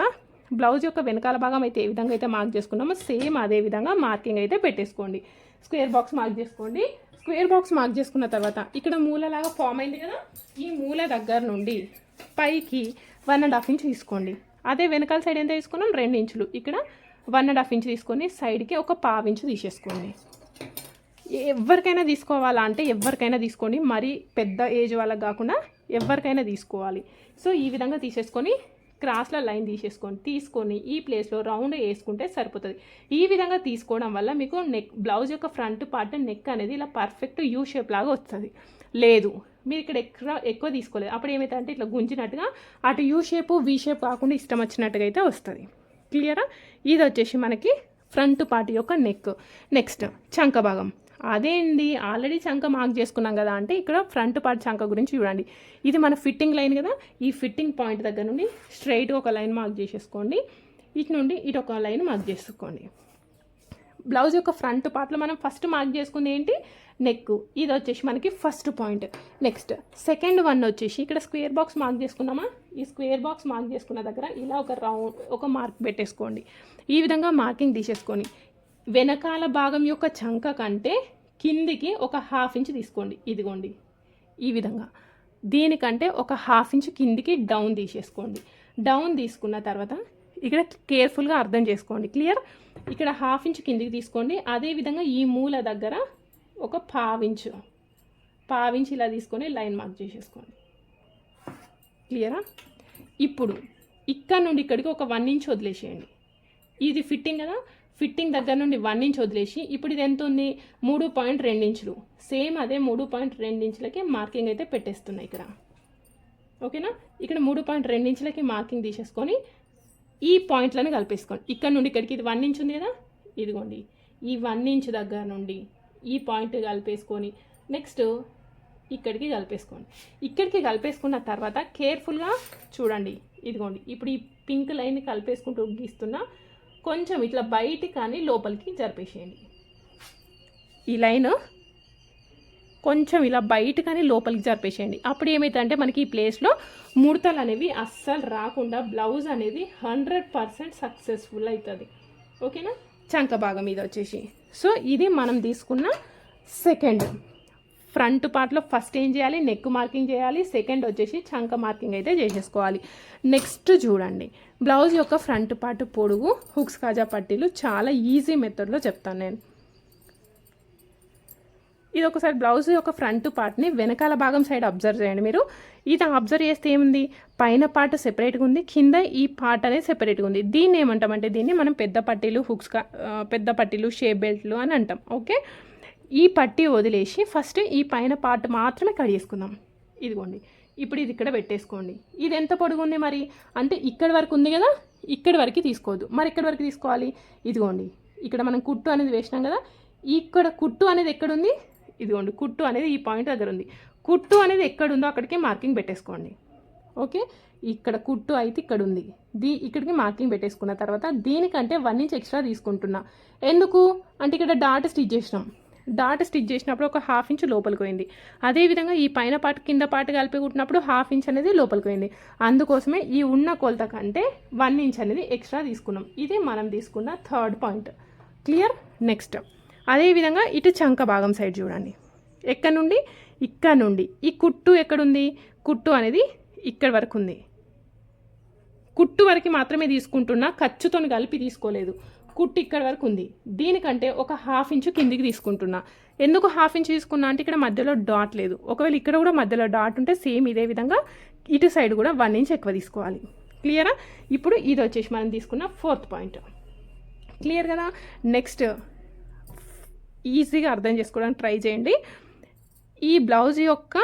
బ్లౌజ్ యొక్క వెనకాల భాగం అయితే ఏ విధంగా అయితే మార్క్ చేసుకున్నామో సేమ్ అదే విధంగా మార్కింగ్ అయితే పెట్టేసుకోండి. స్క్వేర్ బాక్స్ మార్క్ చేసుకోండి. స్క్వేర్ బాక్స్ మార్క్ చేసుకున్న తర్వాత ఇక్కడ మూలలాగా ఫామ్ అయింది కదా, ఈ మూల దగ్గర నుండి పైకి 1.5 ఇంచ్ తీసుకోండి. అదే వెనకాల సైడ్ ఎంత తీసుకున్నాం, 2 ఇంచులు. ఇక్కడ 1.5 ఇంచ్ తీసుకొని సైడ్కి ఒక పావించు తీసేసుకోండి. ఎవరికైనా తీసుకోవాలా అంటే ఎవరికైనా తీసుకోండి, మరీ పెద్ద ఏజ్ వాళ్ళకి కాకుండా ఎవరికైనా తీసుకోవాలి. సో ఈ విధంగా తీసేసుకొని క్రాస్లో లైన్ తీసుకొని ఈ ప్లేస్లో రౌండ్ వేసుకుంటే సరిపోతుంది. ఈ విధంగా తీసుకోవడం వల్ల మీకు నెక్, బ్లౌజ్ యొక్క ఫ్రంట్ పార్ట్ నెక్ అనేది ఇలా పర్ఫెక్ట్ యూ షేప్ లాగా వస్తుంది. లేదు మీరు ఇక్కడ ఎక్కువ తీసుకోలేదు, అప్పుడు ఏమవుతుందంటే ఇట్లా గుంజినట్టుగా అటు యూ షేపు వీ షేప్ కాకుండా ఇష్టం వచ్చినట్టుగా అయితే వస్తుంది. క్లియరా? ఇది వచ్చేసి మనకి ఫ్రంట్ పార్ట్ యొక్క నెక్. నెక్స్ట్ చంక భాగం. అదేంటి ఆల్రెడీ చంక మార్క్ చేసుకున్నాం కదా అంటే ఇక్కడ ఫ్రంట్ పార్ట్ చంక గురించి చూడండి. ఇది మన ఫిట్టింగ్ లైన్ కదా, ఈ ఫిట్టింగ్ పాయింట్ దగ్గర నుండి స్ట్రైట్ ఒక లైన్ మార్క్ చేసేసుకోండి. ఇటు నుండి ఇటు ఒక లైన్ మార్క్ చేసుకోండి. బ్లౌజ్ యొక్క ఫ్రంట్ పార్ట్లో మనం ఫస్ట్ మార్క్ చేసుకుంది ఏంటి, నెక్. ఇది వచ్చేసి మనకి first point. Next second one వచ్చేసి ఇక్కడ స్క్వేర్ బాక్స్ మార్క్ చేసుకున్నామా, ఈ స్క్వేర్ బాక్స్ మార్క్ చేసుకున్న దగ్గర ఇలా ఒక మార్క్ పెట్టేసుకోండి. ఈ విధంగా మార్కింగ్ తీసేసుకొని వెనకాల భాగం యొక్క చంక కంటే కిందికి ఒక 1/2 ఇంచ్ తీసుకోండి. ఇదిగోండి ఈ విధంగా, దీనికంటే ఒక 1/2 ఇంచ్ కిందికి డౌన్ తీసేసుకోండి. డౌన్ తీసుకున్న తర్వాత ఇక్కడ కేర్ఫుల్గా అర్థం చేసుకోండి. క్లియర్? ఇక్కడ 1/2 ఇంచ్ కిందికి తీసుకోండి. అదేవిధంగా ఈ మూల దగ్గర ఒక 1/2 ఇంచ్ ఇలా తీసుకొని లైన్ మార్క్ చేసేసుకోండి. క్లియరా? ఇప్పుడు ఇక్కడ నుండి ఇక్కడికి ఒక 1 ఇంచ్ వదిలేసేయండి. ఇది ఫిట్టింగ్ కదా, ఫిట్టింగ్ దగ్గర నుండి 1 ఇంచ్ వదిలేసి ఇప్పుడు ఇది ఎంత ఉంది, 3.2 ఇంచులు. సేమ్ అదే 3.2 ఇంచులకి మార్కింగ్ అయితే పెట్టేస్తున్నాయి ఇక్కడ. ఓకేనా? ఇక్కడ 3.2 ఇంచులకి మార్కింగ్ తీసేసుకొని ఈ పాయింట్లను కలిపేసుకోండి. ఇక్కడ నుండి ఇక్కడికి ఇది 1 ఇంచ్ ఉంది కదా, ఇదిగోండి ఈ 1 ఇంచ్ దగ్గర నుండి ఈ పాయింట్ కలిపేసుకొని నెక్స్ట్ ఇక్కడికి కలిపేసుకోండి. ఇక్కడికి కలిపేసుకున్న తర్వాత కేర్ఫుల్గా చూడండి. ఇదిగోండి ఇప్పుడు ఈ పింక్ లైన్ని కలిపేసుకుంటూ గీస్తున్నా, కొంచెం ఇట్లా బయటికి కానీ లోపలికి జరిపేసేయండి. ఈ లైన్ కొంచెం ఇలా బయట కానీ లోపలికి జరిపేసేయండి. అప్పుడు ఏమవుతుందంటే మనకి ఈ ప్లేస్లో ముడతలు అనేవి అస్సలు రాకుండా బ్లౌజ్ అనేది 100% సక్సెస్ఫుల్ అవుతుంది. ఓకేనా? చంక భాగం ఇది వచ్చేసి. సో ఇది మనం తీసుకున్న సెకండ్. ఫ్రంట్ పార్ట్లో ఫస్ట్ ఏం చేయాలి, నెక్ మార్కింగ్ చేయాలి. సెకండ్ వచ్చేసి చంక మార్కింగ్ అయితే చేసేసుకోవాలి. నెక్స్ట్ చూడండి, బ్లౌజ్ యొక్క ఫ్రంట్ పార్ట్ పొడుగు, హుక్స్ కాజా పట్టీలు చాలా ఈజీ మెథడ్లో చెప్తాను నేను. ఇది ఒకసారి బ్లౌజ్ యొక్క ఫ్రంట్ పార్ట్ని వెనకాల భాగం సైడ్ అబ్జర్వ్ చేయండి మీరు. ఇది అబ్జర్వ్ చేస్తే ఏముంది, పైన పార్ట్ సెపరేట్గా ఉంది, కింద ఈ పార్ట్ అనేది సెపరేట్గా ఉంది. దీన్ని ఏమంటామంటే దీన్ని మనం పెద్ద పట్టీలు, పెద్ద పట్టీలు, షేప్ బెల్ట్లు అని అంటాం. ఓకే, ఈ పట్టీ వదిలేసి ఫస్ట్ ఈ పైన పార్ట్ మాత్రమే కట్ చేసుకుందాం. ఇదిగోండి, ఇప్పుడు ఇది ఇక్కడ పెట్టేసుకోండి. ఇది ఎంత పొడుగు ఉంది మరి అంటే ఇక్కడి వరకు ఉంది కదా, ఇక్కడి వరకు తీసుకోవద్దు. మరి ఎక్కడి వరకు తీసుకోవాలి, ఇదిగోండి ఇక్కడ మనం కుట్టు అనేది వేసినాం కదా, ఇక్కడ కుట్టు అనేది ఎక్కడుంది, ఇదిగోండి కుట్టు అనేది ఈ పాయింట్ దగ్గర ఉంది. కుట్టు అనేది ఎక్కడుందో అక్కడికి మార్కింగ్ పెట్టేసుకోండి. ఓకే, ఇక్కడ కుట్టు అయితే ఇక్కడ ఉంది, ఇక్కడికి మార్కింగ్ పెట్టేసుకున్న తర్వాత దీనికంటే 1 ఇంచ్ ఎక్స్ట్రా తీసుకుంటున్నా. ఎందుకు అంటే ఇక్కడ డాట్ స్టిచ్ చేసినాం, డాట్ స్టిచ్ చేసినప్పుడు ఒక 1/2 ఇంచ్ లోపలికి పోయింది. అదేవిధంగా ఈ పైన పార్ట్ కింద పార్ట్ కలిపి కుట్టినప్పుడు 1/2 ఇంచ్ అనేది లోపలికి పోయింది. అందుకోసమే ఈ ఉన్న కొలత కంటే 1 ఇంచ్ అనేది ఎక్స్ట్రా తీసుకున్నాం. ఇది మనం తీసుకున్న థర్డ్ పాయింట్. క్లియర్. నెక్స్ట్ అదేవిధంగా ఇటు చంక భాగం సైడ్ చూడండి, ఎక్కడ నుండి ఈ కుట్టు ఎక్కడుంది, కుట్టు అనేది ఇక్కడ వరకు ఉంది. కుట్టు వరకు మాత్రమే తీసుకుంటున్నా, ఖర్చుతో కలిపి తీసుకోలేదు. కుట్టు ఇక్కడ వరకు ఉంది, దీనికంటే ఒక 1/2 ఇంచ్ కిందికి తీసుకుంటున్నా. ఎందుకు 1/2 ఇంచ్ తీసుకున్నా అంటే ఇక్కడ మధ్యలో డాట్ లేదు. ఒకవేళ ఇక్కడ కూడా మధ్యలో డాట్ ఉంటే సేమ్ ఇదే విధంగా ఇటు సైడ్ కూడా 1 ఇంచ్ ఎక్కువ తీసుకోవాలి. క్లియరా. ఇప్పుడు ఇది వచ్చేసి మనం తీసుకున్న 4th పాయింట్. క్లియర్ కదా. నెక్స్ట్ ఈజీగా అర్థం చేసుకోవడానికి ట్రై చేయండి. ఈ బ్లౌజ్ యొక్క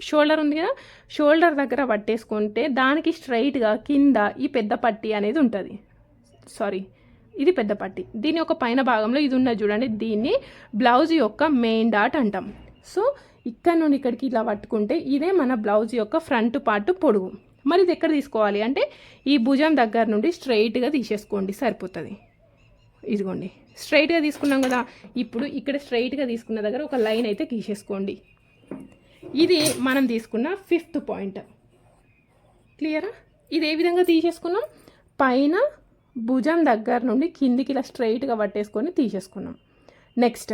షోల్డర్ ఉంది కదా, షోల్డర్ దగ్గర పట్టేసుకుంటే దానికి స్ట్రైట్గా కింద ఈ పెద్ద పట్టీ అనేది ఉంటుంది. ఇది పెద్ద పట్టీ. దీని యొక్క పైన భాగంలో ఇది ఉన్నది చూడండి, దీన్ని బ్లౌజ్ యొక్క మెయిన్ డాట్ అంటాం. సో ఇక్కడ నుండి ఇక్కడికి ఇలా పట్టుకుంటే ఇదే మన బ్లౌజ్ యొక్క ఫ్రంట్ పార్ట్ పొడుగు. మరి ఇది ఎక్కడ తీసుకోవాలి అంటే ఈ భుజం దగ్గర నుండి స్ట్రైట్గా తీసేసుకోండి, సరిపోతుంది. ఇదిగోండి స్ట్రైట్గా తీసుకున్నాం కదా, ఇప్పుడు ఇక్కడ స్ట్రైట్గా తీసుకున్న దగ్గర ఒక లైన్ అయితే గీసేసుకోండి. ఇది మనం తీసుకున్న 5th పాయింట్. క్లియరా. ఇది ఏ విధంగా తీసేసుకున్నాం, పైన భుజం దగ్గర నుండి కిందికి ఇలా స్ట్రైట్గా పట్టేసుకొని తీసేసుకున్నాం. నెక్స్ట్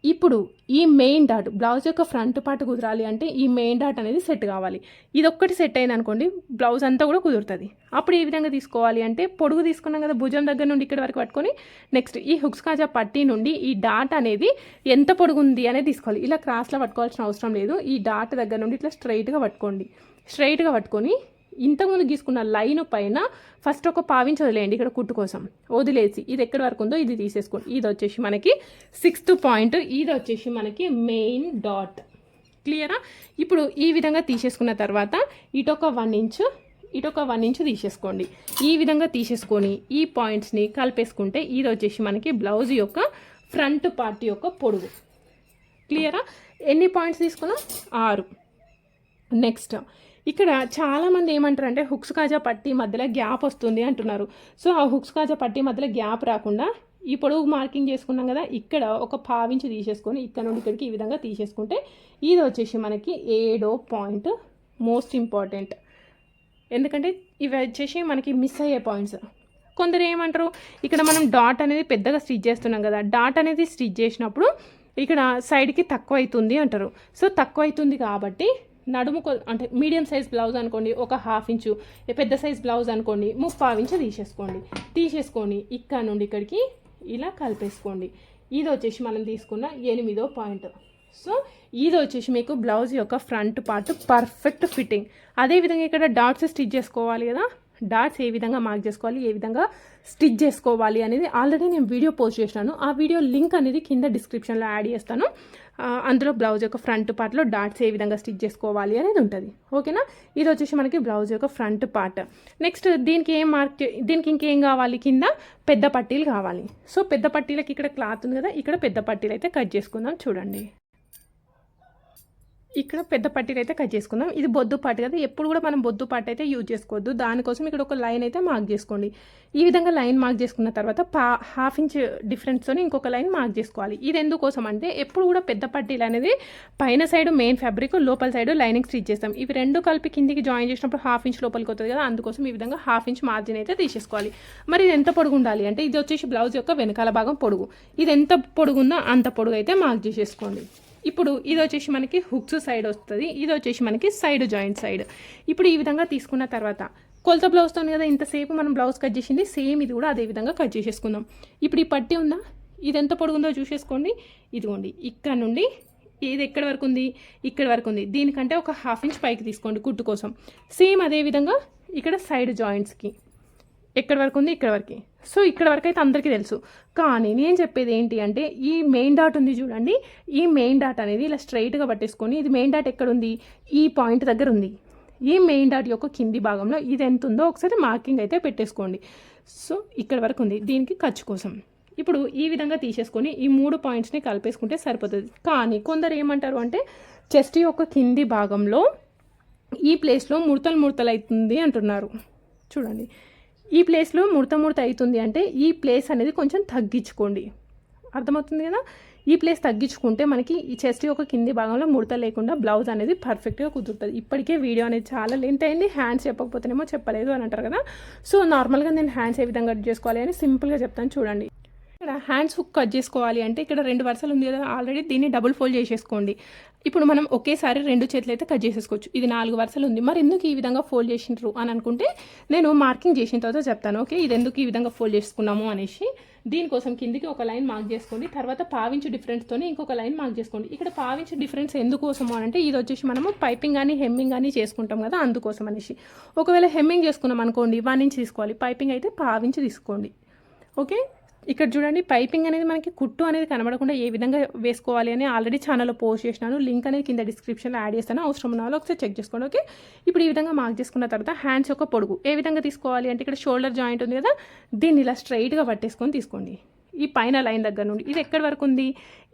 ఇప్పుడు ఈ మెయిన్ డాట్, బ్లౌజ్ యొక్క ఫ్రంట్ పార్ట్ కుదరాలి అంటే ఈ మెయిన్ డాట్ అనేది సెట్ కావాలి. ఇది ఒక్కటి సెట్ అయింది అనుకోండి, బ్లౌజ్ అంతా కూడా కుదురుతుంది. అప్పుడు ఏ విధంగా తీసుకోవాలి అంటే పొడుగు తీసుకున్నాం కదా, భుజం దగ్గర నుండి ఇక్కడ వరకు పట్టుకొని నెక్స్ట్ ఈ హుక్స్ కాజా పట్టీ నుండి ఈ డాట్ అనేది ఎంత పొడుగు ఉంది అనేది తీసుకోవాలి. ఇలా క్రాస్లో పట్టుకోవాల్సిన అవసరం లేదు. ఈ డాట్ దగ్గర నుండి ఇట్లా స్ట్రైట్గా పట్టుకోండి. స్ట్రైట్గా పట్టుకొని ఇంతకుముందు గీసుకున్న లైన్ పైన ఫస్ట్ ఒక 1/2 ఇంచ్ వదిలేయండి, ఇక్కడ కుట్టు కోసం వదిలేసి ఇది ఎక్కడి వరకు ఉందో ఇది తీసేసుకోండి. ఇది వచ్చేసి మనకి 6th పాయింట్. ఇది వచ్చేసి మనకి మెయిన్ డాట్. క్లియరా. ఇప్పుడు ఈ విధంగా తీసేసుకున్న తర్వాత ఇటొక 1 ఇంచ్ తీసేసుకోండి. ఈ విధంగా తీసేసుకొని ఈ పాయింట్స్ని కలిపేసుకుంటే ఇది వచ్చేసి మనకి బ్లౌజ్ యొక్క ఫ్రంట్ పార్ట్ యొక్క పొడుగు. క్లియరా. ఎన్ని పాయింట్స్ తీసుకున్నాం, 6. నెక్స్ట్ ఇక్కడ చాలామంది ఏమంటారు అంటే హుక్స్ కాజా పట్టీ మధ్యలో గ్యాప్ వస్తుంది అంటున్నారు. సో ఆ హుక్స్ కాజా పట్టీ మధ్యలో గ్యాప్ రాకుండా ఈ పొడవు మార్కింగ్ చేసుకున్నాం కదా, ఇక్కడ ఒక 1/2 ఇంచ్ తీసేసుకొని ఇక్కడ నుండి ఇక్కడికి ఈ విధంగా తీసేసుకుంటే ఇది వచ్చేసి మనకి 7వ పాయింట్. మోస్ట్ ఇంపార్టెంట్, ఎందుకంటే ఇవి వచ్చేసి మనకి మిస్ అయ్యే పాయింట్స్. కొందరు ఏమంటారు, ఇక్కడ మనం డాట్ అనేది పెద్దగా స్టిచ్ చేస్తున్నాం కదా, డాట్ అనేది స్టిచ్ చేసినప్పుడు ఇక్కడ సైడ్కి తక్కువ అవుతుంది అంటారు. సో తక్కువ అవుతుంది కాబట్టి నడుము అంటే మీడియం సైజ్ బ్లౌజ్ అనుకోండి ఒక 1/2 ఇంచు, పెద్ద సైజ్ బ్లౌజ్ అనుకోండి 3/4 ఇంచు తీసేసుకొని ఇక్కడ నుండి ఇక్కడికి ఇలా కలిపేసుకోండి. ఇది వచ్చేసి మనం తీసుకున్న 8వ పాయింట్. సో ఇది వచ్చేసి మీకు బ్లౌజ్ యొక్క ఫ్రంట్ పార్ట్ పర్ఫెక్ట్ ఫిట్టింగ్. అదేవిధంగా ఇక్కడ డాట్స్ స్టిచ్ చేసుకోవాలి కదా, డాట్స్ ఏ విధంగా మార్క్ చేసుకోవాలి, ఏ విధంగా స్టిచ్ చేసుకోవాలి అనేది ఆల్రెడీ నేను వీడియో పోస్ట్ చేసినాను. ఆ వీడియో లింక్ అనేది కింద డిస్క్రిప్షన్లో యాడ్ చేస్తాను. అందులో బ్లౌజ్ యొక్క ఫ్రంట్ పార్ట్లో డాట్స్ ఏ విధంగా స్టిచ్ చేసుకోవాలి అనేది ఉంటుంది. ఓకేనా. ఇది వచ్చేసి మనకి బ్లౌజ్ యొక్క ఫ్రంట్ పార్ట్. నెక్స్ట్ దీనికి ఇంకేం కావాలి, కింద పెద్ద పట్టీలు కావాలి. సో పెద్ద పట్టీలకి ఇక్కడ క్లాత్ ఉంది కదా, ఇక్కడ పెద్ద పట్టీలు అయితే కట్ చేసుకుందాం. చూడండి ఇక్కడ పెద్ద పట్టీలు అయితే కట్ చేసుకుందాం. ఇది బొద్దు పార్ట్ కదా, ఎప్పుడు కూడా మనం బొద్దు పార్ట్ అయితే యూజ్ చేసుకోవద్దు. దానికోసం ఇక్కడ ఒక లైన్ అయితే మార్క్ చేసుకోండి. ఈ విధంగా లైన్ మార్క్ చేసుకున్న తర్వాత 1/2 ఇంచ్ డిఫరెన్స్తో ఇంకొక లైన్ మార్క్ చేసుకోవాలి. ఇది ఎందుకోసం అంటే ఎప్పుడు కూడా పెద్ద పట్టీలు అనేది పైన సైడ్ మెయిన్ ఫ్యాబ్రిక్, లోపల సైడ్ లైనింగ్ స్టిచ్ చేస్తాం. ఇవి రెండు కలిపి కిందికి జాయిన్ చేసినప్పుడు 1/2 ఇంచ్ లోపలికి వస్తుంది కదా, అందుకోసం ఈ విధంగా 1/2 ఇంచ్ మార్జిన్ అయితే తీసేసుకోవాలి. మరి ఇది ఎంత పొడుగు ఉండాలి అంటే ఇది వచ్చేసి బ్లౌజ్ యొక్క వెనకాల భాగం పొడుగు. ఇది ఎంత పొడుగు ఉందో అంత పొడుగు అయితే మార్క్ చేసేసుకోండి. ఇప్పుడు ఇది వచ్చేసి మనకి హుక్స్ సైడ్ వస్తుంది, ఇది వచ్చేసి మనకి సైడ్ జాయింట్ సైడ్. ఇప్పుడు ఈ విధంగా తీసుకున్న తర్వాత కొలత బ్లౌజ్తో కదా ఇంతసేపు మనం బ్లౌజ్ కట్ చేసింది, సేమ్ ఇది కూడా అదే విధంగా కట్ చేసేసుకుందాం. ఇప్పుడు ఈ పట్టి ఉందా, ఇది ఎంత పొడుగుందో చూసేసుకోండి. ఇదిగోండి ఇక్కడ నుండి ఇది ఎక్కడ వరకు ఉంది, ఇక్కడ వరకు ఉంది. దీనికంటే ఒక 1/2 ఇంచ్ పైకి తీసుకోండి కుట్టు కోసం. సేమ్ అదే విధంగా ఇక్కడ సైడ్ జాయింట్స్కి ఎక్కడ వరకు ఉంది, ఇక్కడ వరకు. సో ఇక్కడ వరకు అయితే అందరికీ తెలుసు, కానీ నేను చెప్పేది ఏంటి అంటే ఈ మెయిన్ డాట్ ఉంది చూడండి, ఈ మెయిన్ డాట్ అనేది ఇలా స్ట్రైట్గా పట్టేసుకొని, ఇది మెయిన్ డాట్ ఎక్కడ ఉంది, ఈ పాయింట్ దగ్గర ఉంది. ఈ మెయిన్ డాట్ యొక్క కింది భాగంలో ఇది ఎంత ఉందో ఒకసారి మార్కింగ్ అయితే పెట్టేసుకోండి. సో ఇక్కడ వరకు ఉంది దీనికి ఖర్చు కోసం. ఇప్పుడు ఈ విధంగా తీసేసుకొని ఈ 3 పాయింట్స్ని కలిపేసుకుంటే సరిపోతుంది. కానీ కొందరు ఏమంటారు అంటే చెస్ట్ యొక్క కింది భాగంలో ఈ ప్లేస్లో ముడతలు అవుతుంది అంటున్నారు. చూడండి, ఈ ప్లేస్లో ముడత అవుతుంది అంటే ఈ ప్లేస్ అనేది కొంచెం తగ్గించుకోండి. అర్థమవుతుంది కదా, ఈ ప్లేస్ తగ్గించుకుంటే మనకి ఈ చెస్ట్ యొక్క కింది భాగంలో ముడత లేకుండా బ్లౌజ్ అనేది పర్ఫెక్ట్గా కుదురుతుంది. ఇప్పటికే వీడియో అనేది చాలా లెంత్ అయింది, హ్యాండ్స్ చెప్పకపోతేనేమో చెప్పలేదు అని అంటారు కదా. సో నార్మల్గా నేను హ్యాండ్స్ ఏ విధంగా కట్ చేసుకోవాలి అని సింపుల్గా చెప్తాను చూడండి. ఇక్కడ హ్యాండ్స్ హుక్ కట్ చేసుకోవాలి అంటే ఇక్కడ 2 వరుసలు ఉంది కదా ఆల్రెడీ, దీన్ని డబుల్ ఫోల్డ్ చేసేసుకోండి. ఇప్పుడు మనం ఒకేసారి 2 చేతులు అయితే కట్ చేసేసుకోవచ్చు. ఇది 4 వరుసలు ఉంది, మరి ఎందుకు ఈ విధంగా ఫోల్డ్ చేసిండ్రు అని అనుకుంటే నేను మార్కింగ్ చేసిన తర్వాత చెప్తాను. ఓకే, ఇది ఎందుకు ఈ విధంగా ఫోల్డ్ చేసుకున్నాము అనేసి. దీనికోసం కిందికి ఒక లైన్ మార్క్ చేసుకోండి, తర్వాత పావించు డిఫరెన్స్తోనే ఇంకొక లైన్ మార్క్ చేసుకోండి. ఇక్కడ పావించు డిఫరెన్స్ ఎందుకోసము అంటే ఇది వచ్చేసి మనము పైపింగ్ కానీ హెమ్మింగ్ కానీ చేసుకుంటాం కదా, అందుకోసం అనేసి. ఒకవేళ హెమ్మింగ్ చేసుకున్నాం అనుకోండి 1 ఇంచ్ తీసుకోవాలి, పైపింగ్ అయితే పావించి తీసుకోండి. ఓకే, ఇక్కడ చూడండి పైపింగ్ అనేది మనకి కుట్టు అనేది కనబడకుండా ఏ విధంగా వేసుకోవాలి అని ఆల్రెడీ ఛానల్లో పోస్ట్ చేసినాను, లింక్ అనేది కింద డిస్క్రిప్షన్లో యాడ్ చేస్తాను, అవసరం ఉన్న వాళ్ళు ఒకసారి చెక్ చేసుకోండి. ఓకే, ఇప్పుడు ఈ విధంగా మార్క్ చేసుకున్న తర్వాత హ్యాండ్స్ యొక్క పొడుగు ఏ విధంగా తీసుకోవాలి అంటే ఇక్కడ షోల్డర్ జాయింట్ ఉంది కదా, దీన్ని ఇలా స్ట్రైట్గా పట్టేసుకొని తీసుకోండి. ఈ పైన లైన్ దగ్గర నుండి ఇది ఎక్కడి వరకు ఉంది,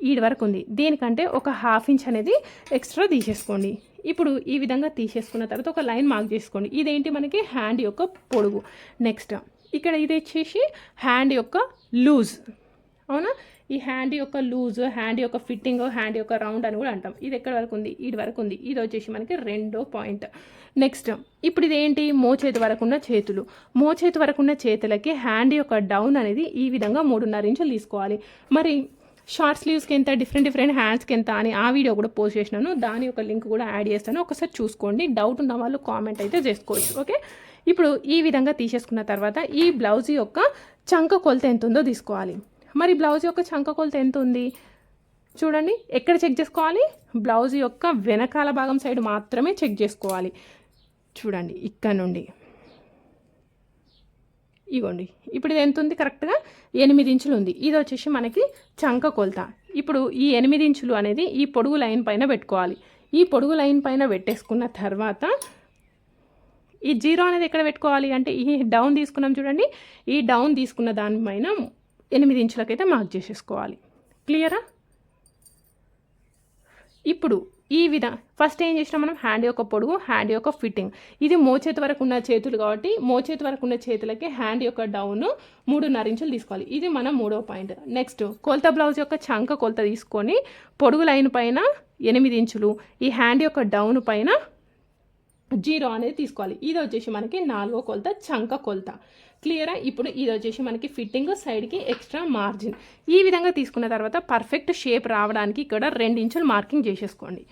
ఈ వరకు ఉంది. దీనికంటే ఒక 1/2 ఇంచ్ అనేది ఎక్స్ట్రా తీసేసుకోండి. ఇప్పుడు ఈ విధంగా తీసేసుకున్న తర్వాత ఒక లైన్ మార్క్ చేసుకోండి. ఇదేంటి మనకి హ్యాండ్ యొక్క పొడుగు. నెక్స్ట్ ఇక్కడ ఇది వచ్చేసి హ్యాండ్ యొక్క లూజ్, అవునా, ఈ హ్యాండ్ యొక్క లూజ్, హ్యాండ్ యొక్క ఫిట్టింగ్, హ్యాండ్ యొక్క రౌండ్ అని కూడా అంటాం. ఇది ఎక్కడి వరకు ఉంది, ఇది వరకు ఉంది. ఇది వచ్చేసి మనకి 2వ పాయింట్. నెక్స్ట్ ఇప్పుడు ఇదేంటి మోచేతి వరకు ఉన్న చేతులు. మోచేతి వరకు ఉన్న చేతులకి హ్యాండ్ యొక్క డౌన్ అనేది ఈ విధంగా 3.5 ఇంచులు తీసుకోవాలి. మరి షార్ట్ స్లీవ్స్కి ఎంత, డిఫరెంట్ హ్యాండ్స్కి ఎంత అని ఆ వీడియో కూడా పోస్ట్ చేసినాను, దాని యొక్క లింక్ కూడా యాడ్ చేస్తాను, ఒకసారి చూసుకోండి. డౌట్ ఉన్న వాళ్ళు కామెంట్ అయితే చేసుకోవచ్చు. ఓకే, ఇప్పుడు ఈ విధంగా తీసేసుకున్న తర్వాత ఈ బ్లౌజ్ యొక్క చంక కొలత ఎంత ఉందో తీసుకోవాలి. మరి బ్లౌజ్ యొక్క చంక కొలత ఎంత ఉంది చూడండి, ఎక్కడ చెక్ చేసుకోవాలి, బ్లౌజ్ యొక్క వెనకాల భాగం సైడ్ మాత్రమే చెక్ చేసుకోవాలి. చూడండి ఇక్కడ నుండి ఇగోండి, ఇప్పుడు ఇది ఎంత ఉంది, కరెక్ట్గా 8 ఇంచులు ఉంది. ఇది వచ్చేసి మనకి చంక కొలత. ఇప్పుడు ఈ 8 ఇంచులు అనేది ఈ పొడుగు లైన్ పైన పెట్టుకోవాలి. ఈ పొడుగు లైన్ పైన పెట్టేసుకున్న తర్వాత ఈ 0 అనేది ఎక్కడ పెట్టుకోవాలి అంటే ఈ డౌన్ తీసుకున్నాం చూడండి, ఈ డౌన్ తీసుకున్న దానిపైన 8 ఇంచులకైతే మార్క్ చేసేసుకోవాలి. క్లియరా? ఇప్పుడు ఈ ఫస్ట్ ఏం చేసినాం మనం, హ్యాండ్ యొక్క పొడుగు, హ్యాండ్ యొక్క ఫిట్టింగ్. ఇది మోచేతి వరకు ఉన్న చేతులు కాబట్టి మోచేతి వరకు ఉన్న చేతులకి హ్యాండ్ యొక్క డౌన్ 3.5 ఇంచులు తీసుకోవాలి. ఇది మన 3వ పాయింట్. నెక్స్ట్ కొలత బ్లౌజ్ యొక్క చంక కొలత తీసుకొని పొడుగు లైన్ పైన 8 ఇంచులు, ఈ హ్యాండ్ యొక్క డౌన్ పైన 0 అనేది తీసుకోవాలి. ఇది వచ్చేసి మనకి 4వ కొలత, చంక కొలత. క్లియరా? ఇప్పుడు ఇది వచ్చేసి మనకి ఫిట్టింగ్, సైడ్కి ఎక్స్ట్రా మార్జిన్. ఈ విధంగా తీసుకున్న తర్వాత పర్ఫెక్ట్ షేప్ రావడానికి ఇక్కడ 2 ఇంచులు మార్కింగ్ చేసేసుకోండి.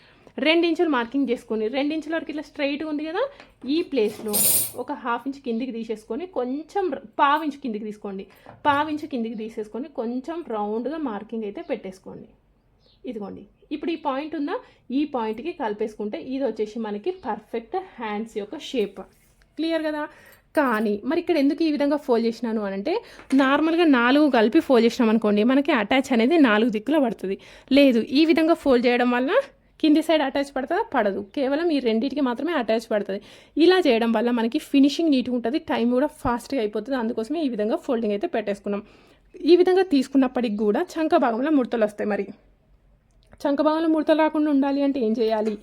2 ఇంచులు మార్కింగ్ చేసుకొని 2 ఇంచుల వరకు ఇట్లా స్ట్రైట్గా ఉంది కదా, ఈ ప్లేస్లో ఒక 1/2 ఇంచ్ కిందికి తీసేసుకొని కొంచెం 1/2 ఇంచ్ కిందికి తీసుకోండి. 1/2 ఇంచ్ కిందికి తీసేసుకొని కొంచెం రౌండ్గా మార్కింగ్ అయితే పెట్టేసుకోండి. ఇదిగోండి, ఇప్పుడు ఈ పాయింట్ ఉందా, ఈ పాయింట్కి కలిపేసుకుంటే ఇది వచ్చేసి మనకి పర్ఫెక్ట్ హ్యాండ్స్ యొక్క షేప్. క్లియర్ కదా? కానీ మరి ఇక్కడ ఎందుకు ఈ విధంగా ఫోల్డ్ చేసినాను అని అంటే నార్మల్గా 4 కలిపి ఫోల్డ్ చేసినాం అనుకోండి, మనకి అటాచ్ అనేది 4 దిక్కులో పడుతుంది. లేదు, ఈ విధంగా ఫోల్డ్ చేయడం వల్ల కింది సైడ్ అటాచ్ పడుతుందా, పడదు, కేవలం ఈ రెండింటికి మాత్రమే అటాచ్ పడుతుంది. ఇలా చేయడం వల్ల మనకి ఫినిషింగ్ నీట్గా ఉంటుంది, టైం కూడా ఫాస్ట్గా అయిపోతుంది. అందుకోసమే ఈ విధంగా ఫోల్డింగ్ అయితే పెట్టేసుకున్నాం. ఈ విధంగా తీసుకున్నప్పటికి కూడా చంక భాగంలో ముడతలు వస్తాయి. మరి చంక భాగంలో ముడతలు రాకుండా ఉండాలి అంటే ఏం చేయాలి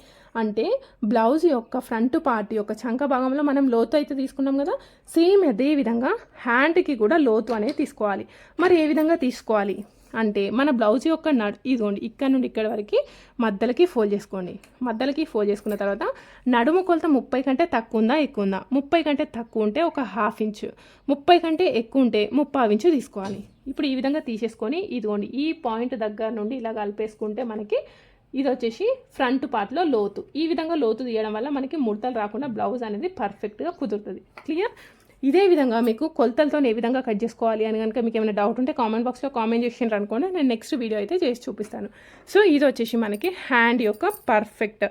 అంటే బ్లౌజ్ యొక్క ఫ్రంట్ పార్ట్ యొక్క చంక భాగంలో మనం లోతు అయితే తీసుకున్నాం కదా, సేమ్ అదే విధంగా హ్యాండ్కి కూడా లోతు అనేది తీసుకోవాలి. మరి ఏ విధంగా తీసుకోవాలి అంటే మన బ్లౌజ్ యొక్క ఇదిగోండి ఇక్కడ నుండి ఇక్కడ వరకు మధ్యలకి ఫోల్డ్ చేసుకోండి. మధ్యలకి ఫోల్డ్ చేసుకున్న తర్వాత నడుము కొలత 30 కంటే తక్కువ ఉందా, ఎక్కువ ఉందా? 30 కంటే తక్కువ ఉంటే ఒక 1/2 ఇంచు, 30 కంటే ఎక్కువ ఉంటే 3/4 ఇంచు తీసుకోవాలి. ఇప్పుడు ఈ విధంగా తీసేసుకొని ఇదిగోండి ఈ పాయింట్ దగ్గర నుండి ఇలా కలిపేసుకుంటే మనకి ఇది వచ్చేసి ఫ్రంట్ పార్ట్లో లోతు. ఈ విధంగా లోతు తీయడం వల్ల మనకి ముడతలు రాకుండా బ్లౌజ్ అనేది పర్ఫెక్ట్గా కుదురుతుంది. క్లియర్? ఇదే విధంగా మీకు కొలతలతో ఏ విధంగా కట్ చేసుకోవాలి అని కనుక మీకు ఏమైనా డౌట్ ఉంటే కామెంట్ బాక్స్లో కామెంట్ చేసినారు అనుకోండి, నేను నెక్స్ట్ వీడియో అయితే చేసి చూపిస్తాను. సో ఇది వచ్చేసి మనకి హ్యాండ్ యొక్క పర్ఫెక్ట్.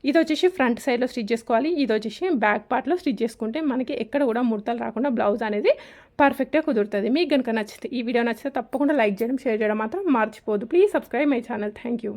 ఇది వచ్చేసి ఫ్రంట్ సైడ్లో స్టిచ్ చేసుకోవాలి. ఇది వచ్చేసి బ్యాక్ పార్ట్లో స్టిచ్ చేసుకుంటే మనకి ఎక్కడ కూడా ముడతలు రాకుండా బ్లౌజ్ అనేది పర్ఫెక్ట్గా కుదురుతుంది. మీకు కనుక నచ్చితే ఈ వీడియో నచ్చితే తప్పకుండా లైక్ చేయడం, షేర్ చేయడం మాత్రం మర్చిపోదు. Please subscribe my channel. Thank you.